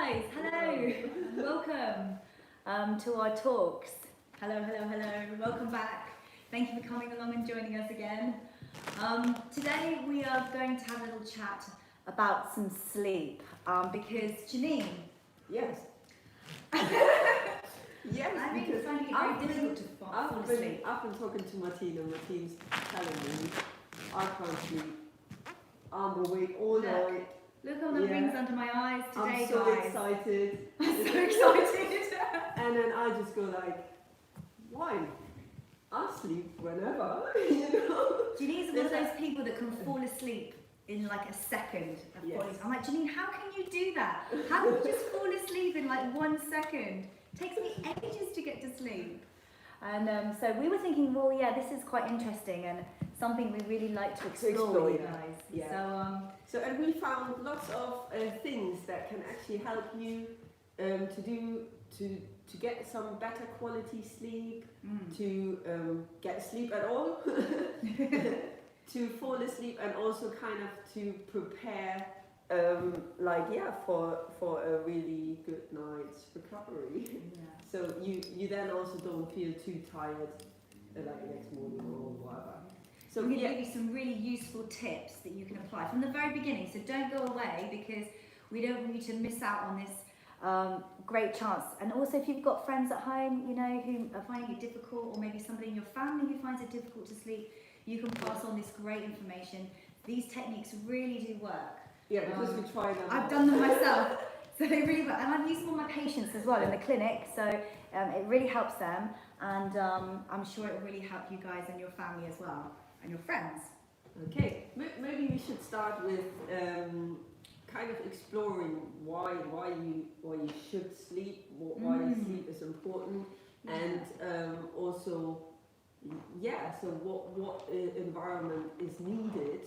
guys, hello, welcome to our talks. Hello, welcome back. Thank you for coming along and joining us again. Today we are going to have a little chat about some sleep because Janine. Yes. Yes, I think because finding it very difficult to fall asleep. I've been talking to Martina. Martine's telling me I can't sleep. I'm awake all night. Look all the rings under my eyes today, I'm so guys. excited. I'm so excited. And then I just go like, why? I'll sleep whenever, you know. Janine's one of those people that can fall asleep in like a second. I'm like, Janine, how can you do that? How can you just fall asleep in like 1 second? It takes me ages to get to sleep. And so we were thinking, well, yeah, this is quite interesting and something we really like to explore with you guys. Yeah. And we found lots of things that can actually help you to get some better quality sleep, to get sleep at all, to fall asleep, and also kind of to prepare for a really good night's recovery. Yeah. So you then also don't feel too tired like the next morning or whatever. So we're going to give you some really useful tips that you can apply from the very beginning. So don't go away because we don't want you to miss out on this great chance. And also if you've got friends at home, you know, who are finding it difficult, or maybe somebody in your family who finds it difficult to sleep, you can pass on this great information. These techniques really do work. Yeah, because we try them. I've done them myself. So they really work. And I've used them on my patients as well in the clinic. So it really helps them. And I'm sure it will really help you guys and your family as well. And your friends. Okay, maybe we should start with kind of exploring why you should sleep, why sleep is important, and also so what environment is needed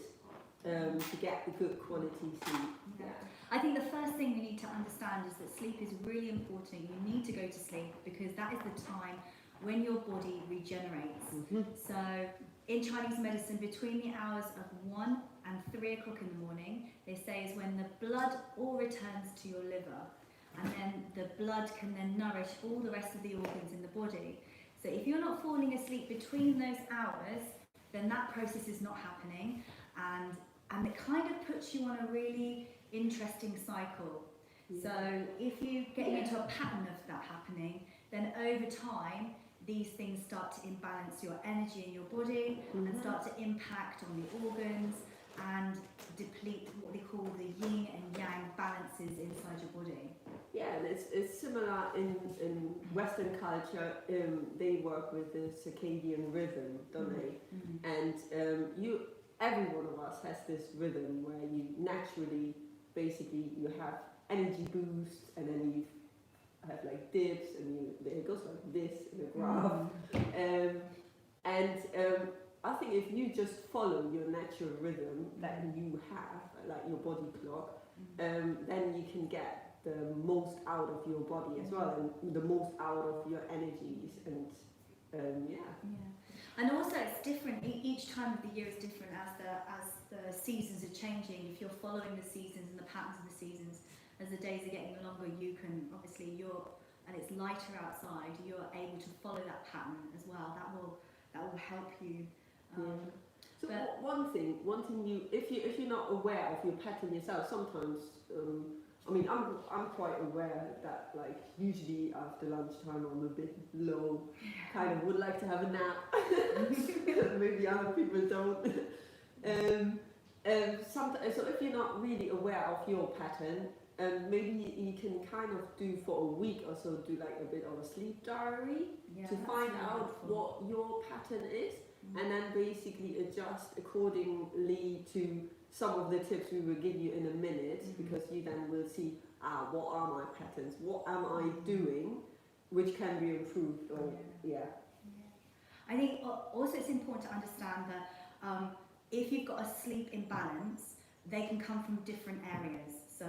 to get the good quality sleep. Yeah. I think the first thing we need to understand is that sleep is really important. You need to go to sleep because that is the time when your body regenerates. So in Chinese medicine, between the hours of 1 and 3 o'clock in the morning, they say is when the blood all returns to your liver, and then the blood can then nourish all the rest of the organs in the body. So if you're not falling asleep between those hours, then that process is not happening, and it kind of puts you on a really interesting cycle. So if you're getting into a pattern of that happening, then over time, these things start to imbalance your energy in your body and start to impact on the organs and deplete what they call the yin and yang balances inside your body. Yeah, and it's similar in Western culture. They work with the circadian rhythm, don't they? And every one of us has this rhythm where you naturally, basically, you have energy boost, and then you have like dips, and it goes like this in a graph. I think if you just follow your natural rhythm that you have, like your body clock, then you can get the most out of your body as well, and the most out of your energies, and And also it's different, each time of the year is different as the seasons are changing. If you're following the seasons and the patterns of the seasons, as the days are getting longer, you can obviously and it's lighter outside, you're able to follow that pattern as well. That will help you. So one thing you, if you're not aware of your pattern yourself, sometimes I'm quite aware that like usually after lunchtime I'm a bit low, kind of would like to have a nap. Maybe other people don't. Sometimes, so if you're not really aware of your pattern, maybe you can kind of do for a week or so, do like a bit of a sleep diary to find out what your pattern is, and then basically adjust accordingly to some of the tips we will give you in a minute, because you then will see, what are my patterns, what am I doing, which can be improved, or I think also it's important to understand that if you've got a sleep imbalance, they can come from different areas. So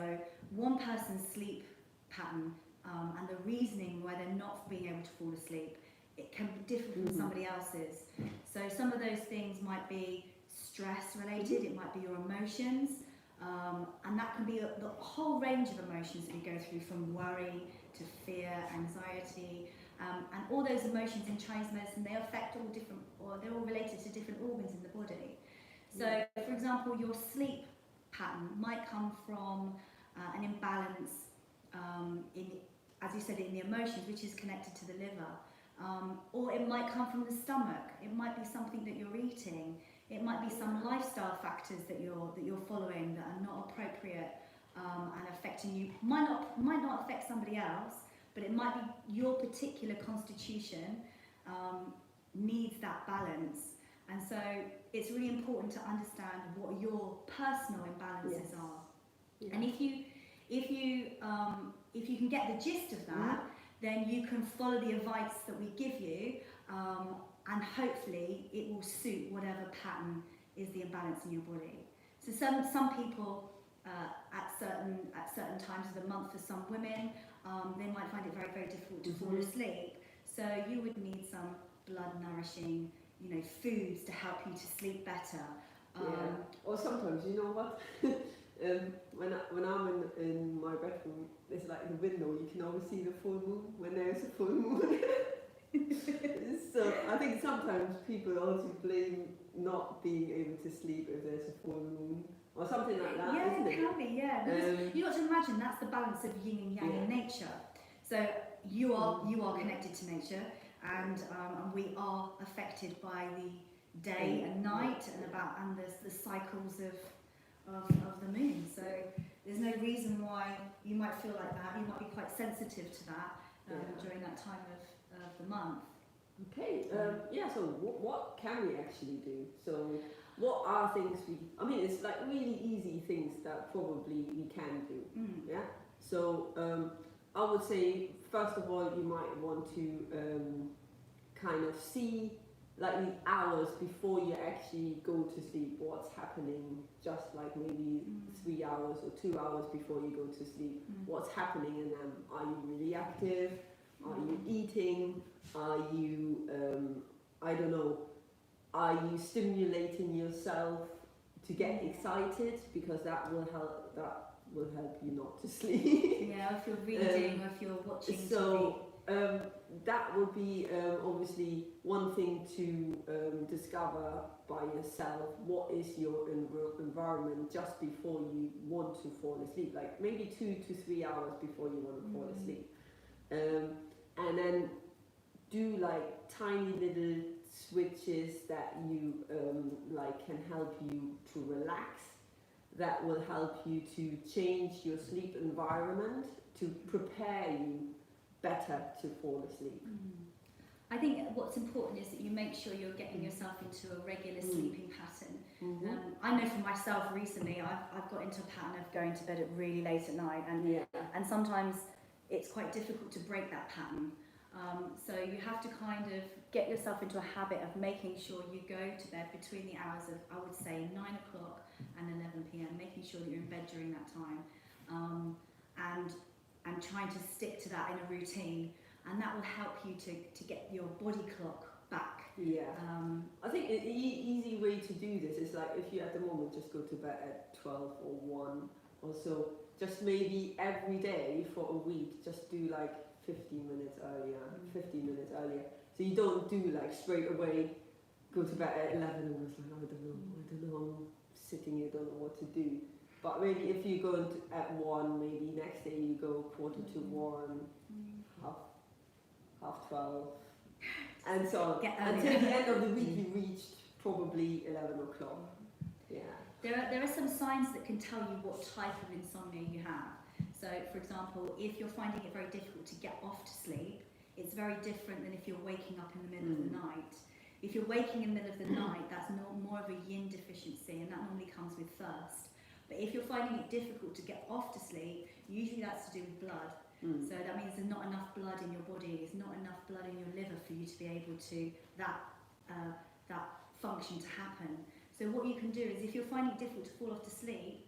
one person's sleep pattern and the reasoning why they're not being able to fall asleep, it can be different from somebody else's. So some of those things might be stress related, it might be your emotions, And that can be the whole range of emotions that we go through, from worry to fear, anxiety, and all those emotions in Chinese medicine, they affect all different, or they're all related to different organs in the body. So, for example, your sleep pattern might come from an imbalance as you said, in the emotions, which is connected to the liver. Or it might come from the stomach. It might be something that you're eating. It might be some lifestyle factors that you're following that are not appropriate and affecting you. Might not affect somebody else, but it might be your particular constitution needs that balance. And so it's really important to understand what your personal imbalances are. Yeah. And if you can get the gist of that, then you can follow the advice that we give you, and hopefully it will suit whatever pattern is the imbalance in your body. So some people at certain times of the month, for some women, they might find it very, very difficult to fall asleep. So you would need some blood nourishing, foods to help you to sleep better. Or sometimes, you know what? When I'm in my bedroom, it's like the window, you can always see the full moon when there's a full moon. So I think sometimes people also blame not being able to sleep if there's a full moon or something like that. Yeah, isn't it can be, yeah. You've got to imagine that's the balance of yin and yang in nature. So you are connected to nature, and we are affected by the day and night and the cycles of the moon. So there's no reason why you might feel like that. You might be quite sensitive to that during that time of the month. Okay, so what can we actually do? So what are things it's like really easy things that probably we can do. Yeah. So I would say, first of all, you might want to kind of see, like, the hours before you actually go to sleep, what's happening, just like maybe 3 hours or 2 hours before you go to sleep, what's happening in them. Are you really active? Are you eating? Are you, I don't know, are you stimulating yourself to get excited? Because that will help you not to sleep. Yeah, if you're reading or if you're watching TV. That would be obviously one thing to discover by yourself. What is your environment just before you want to fall asleep? Like maybe 2 to 3 hours before you want to fall asleep. And then do like tiny little switches that you like can help you to relax. That will help you to change your sleep environment to prepare you better to fall asleep. I think what's important is that you make sure you're getting yourself into a regular sleeping pattern. I know for myself recently, I've got into a pattern of going to bed at really late at night, and sometimes it's quite difficult to break that pattern. So you have to kind of get yourself into a habit of making sure you go to bed between the hours of, I would say, 9 o'clock and 11 p.m, making sure that you're in bed during that time, and trying to stick to that in a routine, and that will help you to get your body clock back. I think an easy way to do this is, like, if you at the moment just go to bed at 12 or 1 or so, just maybe every day for a week, just do like 15 minutes earlier, 15 minutes earlier. So you don't do like straight away, go to bed at 11 and it's like, I don't know, I'm sitting here, don't know what to do. But maybe if you go at 1, maybe next day you go 1:45, half 12, and so on. Until the end of the week you reached probably 11 o'clock. There are some signs that can tell you what type of insomnia you have. So, for example, if you're finding it very difficult to get off to sleep, it's very different than if you're waking up in the middle of the night. If you're waking in the middle of the night, that's more of a yin deficiency, and that normally comes with thirst. But if you're finding it difficult to get off to sleep, usually that's to do with blood. So that means there's not enough blood in your body, there's not enough blood in your liver for you to be able to, that function to happen. So what you can do is, if you're finding it difficult to fall off to sleep,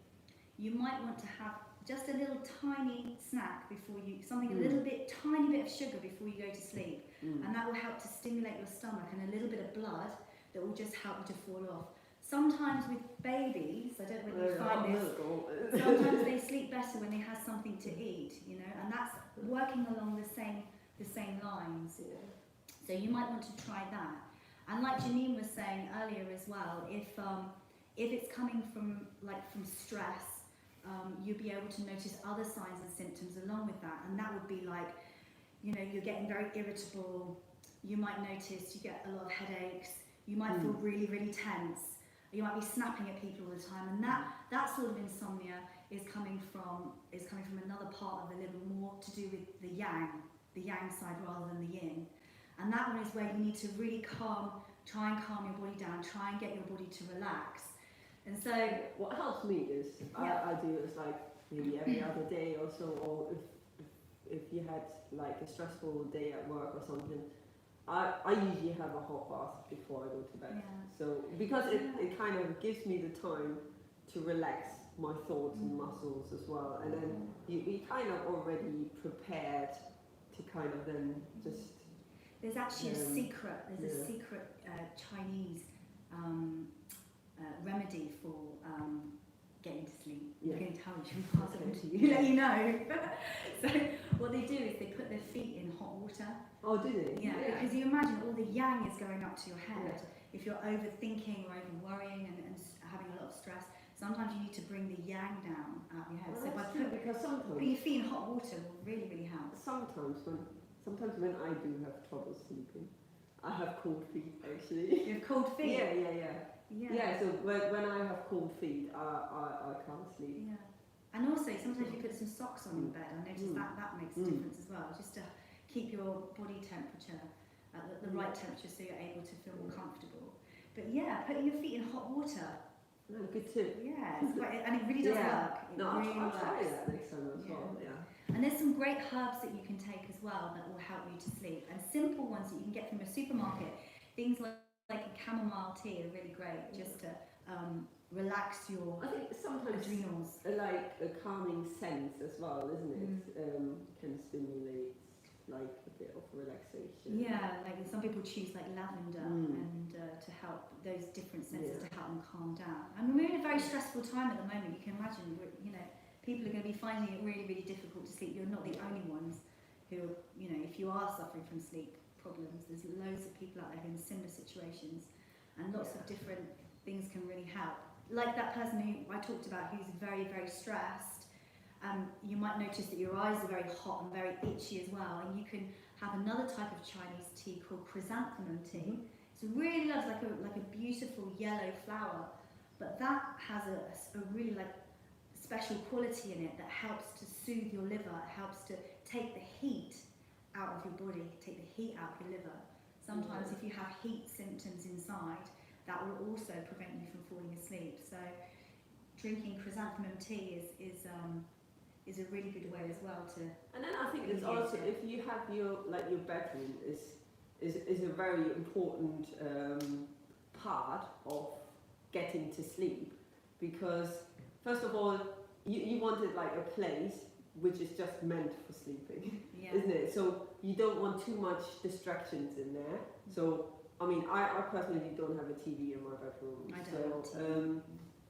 you might want to have just a little tiny snack before you, something a little bit, tiny bit of sugar before you go to sleep. And that will help to stimulate your stomach, and a little bit of blood that will just help you to fall off. sometimes with babies, I don't know whether you find this, sometimes they sleep better when they have something to eat, you know, and that's working along the same lines. Yeah. So you might want to try that. And like Janine was saying earlier as well, if it's coming from stress, you'll be able to notice other signs and symptoms along with that, and that would be like, you know, you're getting very irritable. You might notice you get a lot of headaches. You might feel really, really tense. You might be snapping at people all the time, and that sort of insomnia is coming from another part of the liver, more to do with the yang side rather than the yin. And that one is where you need to really try and calm your body down, try and get your body to relax. And so what helps me is I do is like maybe every other day or so, or if you had like a stressful day at work or something, I usually have a hot bath before I go to bed. Yeah. So because it kind of gives me the time to relax my thoughts and muscles as well, and then you kind of already prepared to kind of then just. There's actually a secret. There's a secret Chinese remedy for getting to sleep. I'm going to tell you, she'll pass it on to you, let you know. So what they do is they put their feet in hot water. Oh, do they? Yeah, because you imagine all the yang is going up to your head. If you're overthinking or over worrying and having a lot of stress, sometimes you need to bring the yang down out of your head. Well, so by because sometimes putting your feet in hot water will really, really help. Sometimes when I do have trouble sleeping, I have cold feet actually. You have cold feet? Yeah, so when I have cold feet, I can't sleep. Yeah. And also, sometimes you put some socks on in bed. I noticed that makes a difference as well, just to keep your body temperature at the right temperature so you're able to feel more comfortable. But yeah, putting your feet in hot water. No, good tip. Yeah, it's quite, and it really does work. I'll try that next time as well. Yeah. And there's some great herbs that you can take as well that will help you to sleep. And simple ones that you can get from a supermarket. Things like a chamomile tea are really great, just to relax your I think sometimes adrenals. Like a calming sense as well, isn't it? Can stimulate like a bit of relaxation. Yeah, like some people choose like lavender and to help those different senses to help them calm down. And we're in a very stressful time at the moment. You can imagine, you know, people are going to be finding it really, really difficult to sleep. You're not the only ones who, you know, if you are suffering from sleep problems, there's loads of people out there in similar situations, and lots of different things can really help. Like that person who I talked about who's very, very stressed, you might notice that your eyes are very hot and very itchy as well, and you can have another type of Chinese tea called chrysanthemum tea. It's really lovely, like a beautiful yellow flower, but that has a really like special quality in it that helps to soothe your liver, helps to take the heat out of your body, take the heat out of your liver. Sometimes if you have heat symptoms inside, that will also prevent you from falling asleep. So drinking chrysanthemum tea is a really good way as well to. And then I think it's also if you have your bedroom is a very important part of getting to sleep, because first of all you wanted like a place which is just meant for sleeping, isn't it? So you don't want too much distractions in there. So I mean, I personally don't have a TV in my bedroom. I don't have a TV.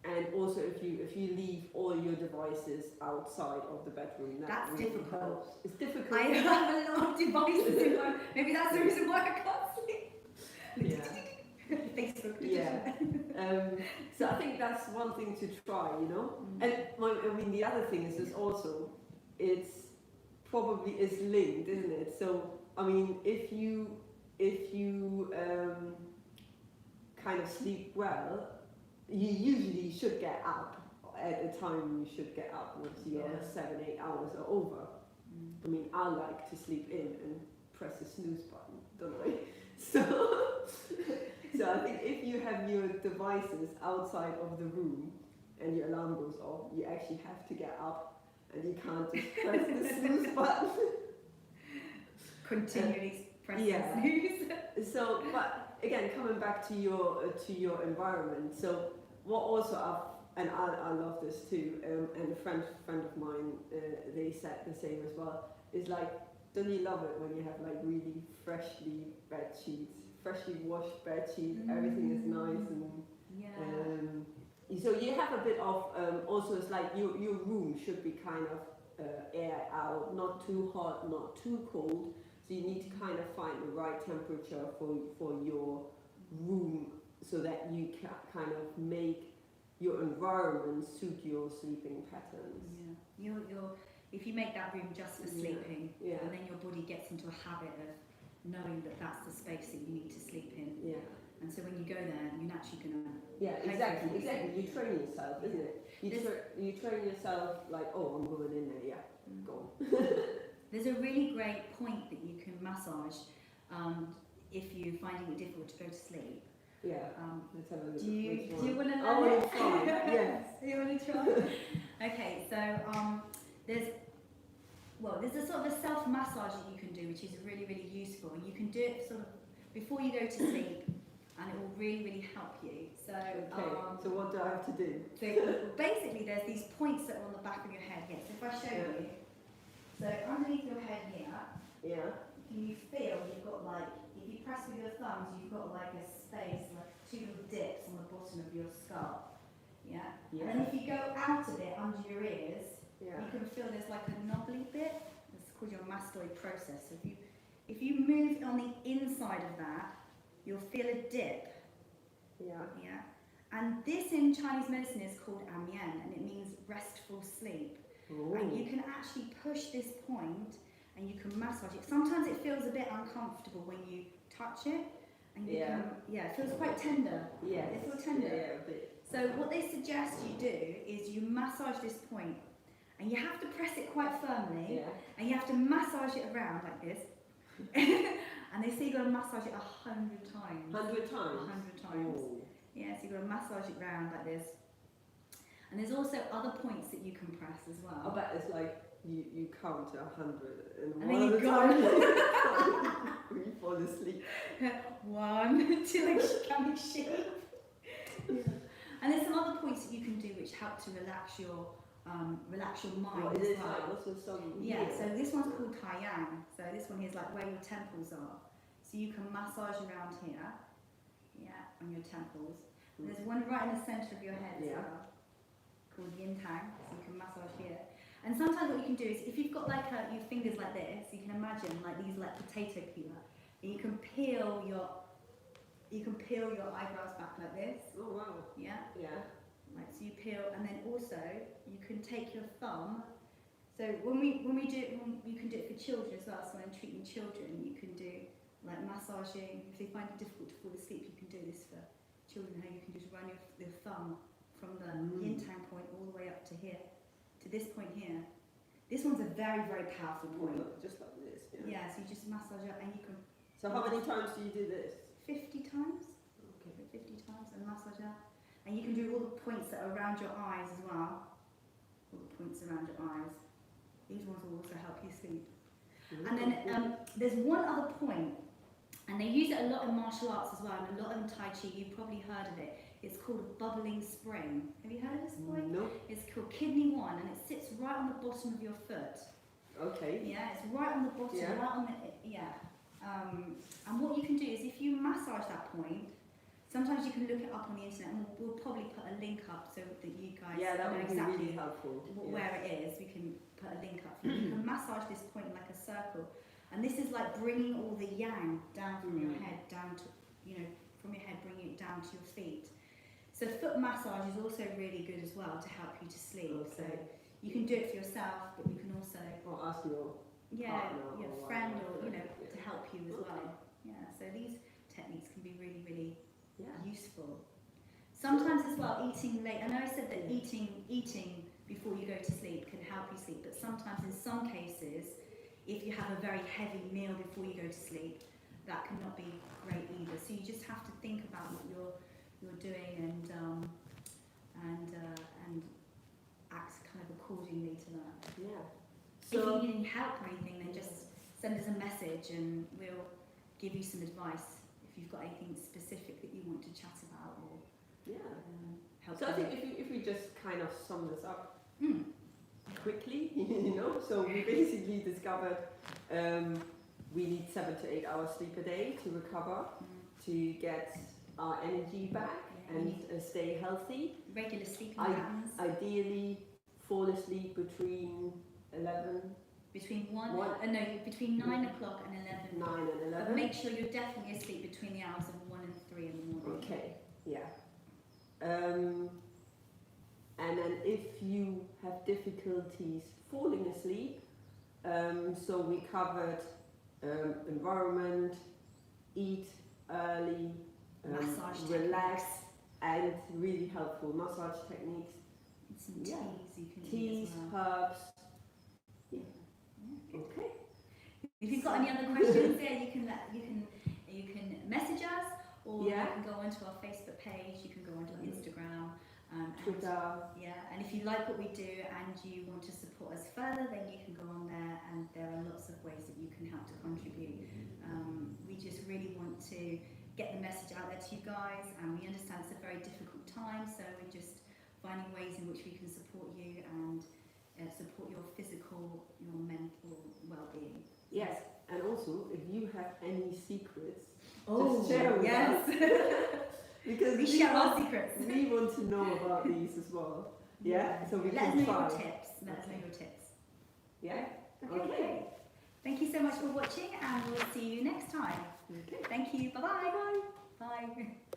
And also, if you leave all your devices outside of the bedroom, that's really difficult. Helps. It's difficult. I have a lot of devices in my. Maybe that's the reason why I can't sleep. Facebook. Yeah. So I think that's one thing to try, you know. And I mean, the other thing is also, it's probably is linked, isn't it? So I mean, if you kind of sleep well, you usually should get up at the time you should get up once your 7-8 hours are over. I mean, I like to sleep in and press the snooze button, don't I? So I think if you have your devices outside of the room and your alarm goes off, you actually have to get up and you can't just press the snooze button. Continually press the snooze. So, but again, coming back to your environment. So, what also I love this too, and a friend of mine, they said the same as well. Is like, don't you love it when you have like really freshly washed bed sheets, everything is nice and So you have a bit of also it's like your room should be kind of air out, not too hot, not too cold. So you need to kind of find the right temperature for your room so that you can kind of make your environment suit your sleeping patterns. Yeah. If you make that room just for sleeping, and then your body gets into a habit of knowing that that's the space that you need to sleep in. Yeah. And so when you go there, you're naturally going to... Yeah, exactly. You train yourself, isn't it? You train yourself like, oh, I'm going in there, go on. There's a really great point that you can massage if you're finding it difficult to go to sleep. Yeah, let's have a look. Do you want to learn Oh, it? it's fun, yes. You want to try? Okay, so there's a sort of a self-massage that you can do, which is really, really useful. And you can do it sort of before you go to sleep, and it will really, really help you. So, so what do I have to do? So basically, there's these points that are on the back of your head. Yes, if I show you. So underneath your head here, can you feel you've got like, if you press with your thumbs, you've got like a space, like two little dips on the bottom of your skull. Yeah. And then if you go out a bit under your ears, you can feel there's like a knobbly bit. It's called your mastoid process. So if you move on the inside of that, you'll feel a dip. Yeah. And this in Chinese medicine is called amian, and it means restful sleep. Ooh. And you can actually push this point and you can massage it. Sometimes it feels a bit uncomfortable when you touch it, and you can, it feels quite tender. Yeah, it feels tender. Yeah, a bit. So what they suggest you do is you massage this point, and you have to press it quite firmly, and you have to massage it around like this. And they say you've got to massage it 100 times. 100 times? 100 times. Ooh. Yeah, so you've got to massage it round like this. And there's also other points that you can press as well. I bet it's like you count to 100 and then one you at a go. time when you fall asleep. 1, 2, like kind of shape. And there's some other points that you can do which help to relax your mind as well. Like also some So this one's called Tai Yang. So this one here is like where your temples are. So you can massage around here, on your temples. And there's one right in the centre of your head as well, called Yin Tang. So you can massage here. And sometimes what you can do is, if you've got like your fingers like this, you can imagine like these like potato peeler, and you can peel your eyebrows back like this. Oh wow. Yeah. Right, so you peel, and then also you can take your thumb. So when we do it, you can do it for children as well. So when I'm treating children, you can do like massaging. If they find it difficult to fall asleep, you can do this for children. How you can just run your thumb from the yin tang point all the way up to here, to this point here. This one's a very, very powerful point. Just like this. Yeah. So you just massage up, and you can. So how many times do you do this? 50 times. Okay. 50 times, and massage up. And you can do all the points that are around your eyes as well. All the points around your eyes. These ones will also help you sleep. And then there's one other point, and they use it a lot in martial arts as well, and a lot in Tai Chi. You've probably heard of it. It's called a bubbling spring. Have you heard of this point? No. It's called kidney 1, and it sits right on the bottom of your foot. Okay. Yeah, it's right on the bottom, right on the, and what you can do is, if you massage that point, sometimes you can look it up on the internet, and we'll probably put a link up so that you guys that know would exactly be really helpful. where it is. We can put a link up. You can massage this point like a circle, and this is like bringing all the yang down from your head down to, from your head, bringing it down to your feet. So foot massage is also really good as well to help you to sleep. Okay. So you can do it for yourself, but you can also ask your partner your or friend, whatever. or to help you as well. Yeah. So these techniques can be really, really useful. Sometimes as well, eating late. I know I said that eating before you go to sleep can help you sleep, but sometimes in some cases, if you have a very heavy meal before you go to sleep, that cannot be great either. So you just have to think about what you're doing and act kind of accordingly to that. Yeah. If you need any help or anything, then just send us a message and we'll give you some advice if you've got anything specific that you want to chat about or help. So I think if we just kind of sum this up quickly, so we basically discovered we need 7 to 8 hours sleep a day to recover, to get our energy back, and stay healthy. Regular sleeping patterns. Ideally, fall asleep between 11. Between between 9 o'clock and 11. 9 and 11. But make sure you're definitely asleep between the hours of 1 and 3 in the morning. Okay, yeah. And then if you have difficulties falling asleep, so we covered environment, eat early, Massage relax, and really helpful massage techniques. And some teas you can Teas, eat as well. herbs. Yeah. Okay. If you've got any other questions there, you can message us, or you can go onto our Facebook page, you can go onto our Instagram, Twitter. And if you like what we do and you want to support us further, then you can go on there, and there are lots of ways that you can help to contribute. We just really want to get the message out there to you guys, and we understand it's a very difficult time, so we're just finding ways in which we can support you and support your physical, your mental well-being. Yes, and also if you have any secrets, just share with us. Because we share our secrets. We want to know about these as well. Yeah, so we let can us know try. your tips. Let us know your tips. Yeah. Okay. Thank you so much for watching, and we'll see you next time. Okay. Thank you. Bye-bye. Bye. Bye.